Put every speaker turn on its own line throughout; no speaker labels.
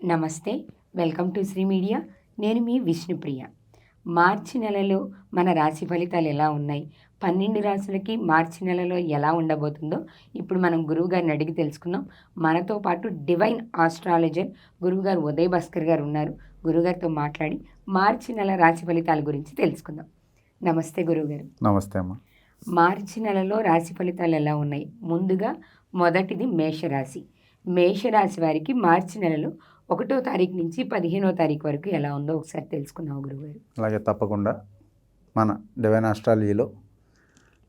నమస్తే, welcome to Shri media. నేను మీ విష్ణుప్రియ. మార్చి నెలలో మన రాశి ఫలితాలు ఎలా ఉన్నాయి, 12 రాశులకి మార్చి నెలలో ఎలా ఉండబోతుందో ఇప్పుడు మనం గురువుగారిని అడిగి తెలుసుకుందాం. మనతో పాటు డివైన్ ఆస్ట్రాలజర్ గురువుగారు ఉదయ్ భాస్కర్ గారు ఉన్నారు. గురువుగారితో మాట్లాడి మార్చి నెల రాశి ఫలితాల గురించి తెలుసుకుందాం. నమస్తే గురువుగారు.
నమస్తే అమ్మ.
మార్చి నెలలో రాశి ఫలితాలు ఎలా ఉన్నాయి? ముందుగా మొదటిది మేషరాశి. మేషరాశి వారికి మార్చి నెలలో 1వ తారీఖు నుంచి 15వ తారీఖు వరకు ఎలా ఉందో ఒకసారి తెలుసుకున్నావు గురువుగారు.
అలాగే తప్పకుండా మన డివైన్ ఆస్ట్రాలజీలో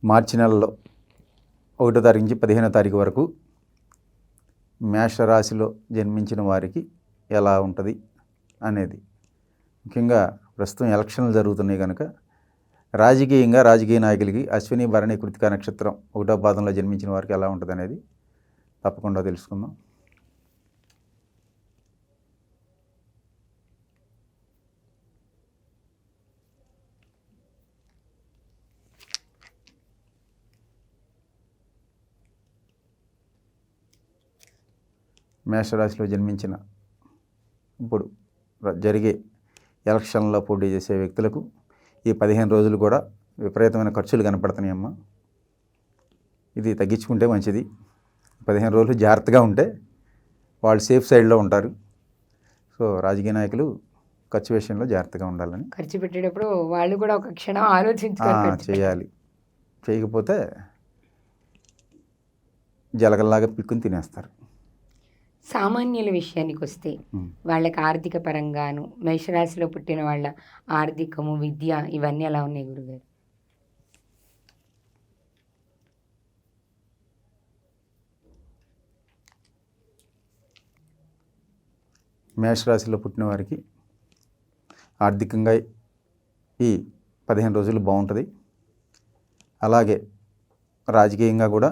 మార్చి నెలలో 1వ తారీఖు నుంచి 15వ తారీఖు వరకు మేషరాశిలో జన్మించిన వారికి ఎలా ఉంటుంది అనేది, ముఖ్యంగా ప్రస్తుతం ఎలక్షన్లు జరుగుతున్నాయి కనుక రాజకీయ నాయకులకి అశ్విని భరణి కృతికా నక్షత్రం 1వ పాదంలో జన్మించిన వారికి ఎలా ఉంటుంది అనేది తప్పకుండా తెలుసుకుందాం. మేషరాశిలో జన్మించిన ఇప్పుడు జరిగే ఎలక్షన్లో పోటీ చేసే వ్యక్తులకు ఈ 15 రోజులు కూడా విపరీతమైన ఖర్చులు కనపడుతున్నాయమ్మా. ఇది తగ్గించుకుంటే మంచిది. 15 రోజులు జాగ్రత్తగా ఉంటే వాళ్ళు సేఫ్ సైడ్లో ఉంటారు. సో రాజకీయ నాయకులు ఖర్చు విషయంలో జాగ్రత్తగా ఉండాలని,
ఖర్చు పెట్టేటప్పుడు వాళ్ళు కూడా ఒక క్షణం ఆలోచించుకోవాలి,
చేయాలి. చేయకపోతే జలగల్లాగా పిక్కుని తినేస్తారు.
సామాన్యుల విషయానికి వస్తే వాళ్ళకి ఆర్థిక పరంగాను, మేషరాశిలో పుట్టిన వాళ్ళ ఆర్థికము, విద్య ఇవన్నీ ఎలా ఉన్నాయి గురుగారు?
మేషరాశిలో పుట్టిన వారికి ఆర్థికంగా ఈ 15 రోజులు బాగుంటుంది. అలాగే రాజకీయంగా కూడా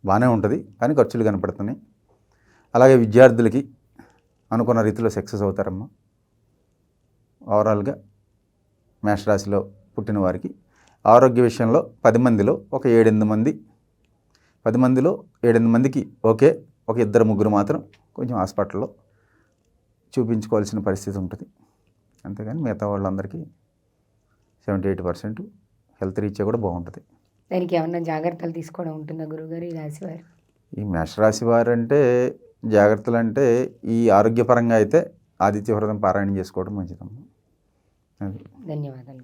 బాగానే ఉంటుంది, కానీ ఖర్చులు కనపడుతున్నాయి. అలాగే విద్యార్థులకి అనుకున్న రీతిలో సక్సెస్ అవుతారమ్మా. ఓవరాల్గా మేషరాశిలో పుట్టిన వారికి ఆరోగ్య విషయంలో 10 మందిలో ఒక 7-8 మంది, 10 మందిలో 7-8 మందికి ఓకే, ఒక 2-3 మాత్రం కొంచెం హాస్పిటల్లో చూపించుకోవాల్సిన పరిస్థితి ఉంటుంది. అంతేగాని మిగతా వాళ్ళందరికీ 78% హెల్త్ రీత్యా కూడా బాగుంటుంది.
దానికి ఏమన్నా జాగ్రత్తలు తీసుకోవడం ఉంటుందా గురుగారు ఈ రాశివారు?
ఈ మేషరాశి వారు అంటే జాగ్రత్తలు అంటే ఈ ఆరోగ్యపరంగా అయితే ఆదిత్య హృదయం పారాయణం చేసుకోవడం మంచిదమ్మా.
ధన్యవాదాలు.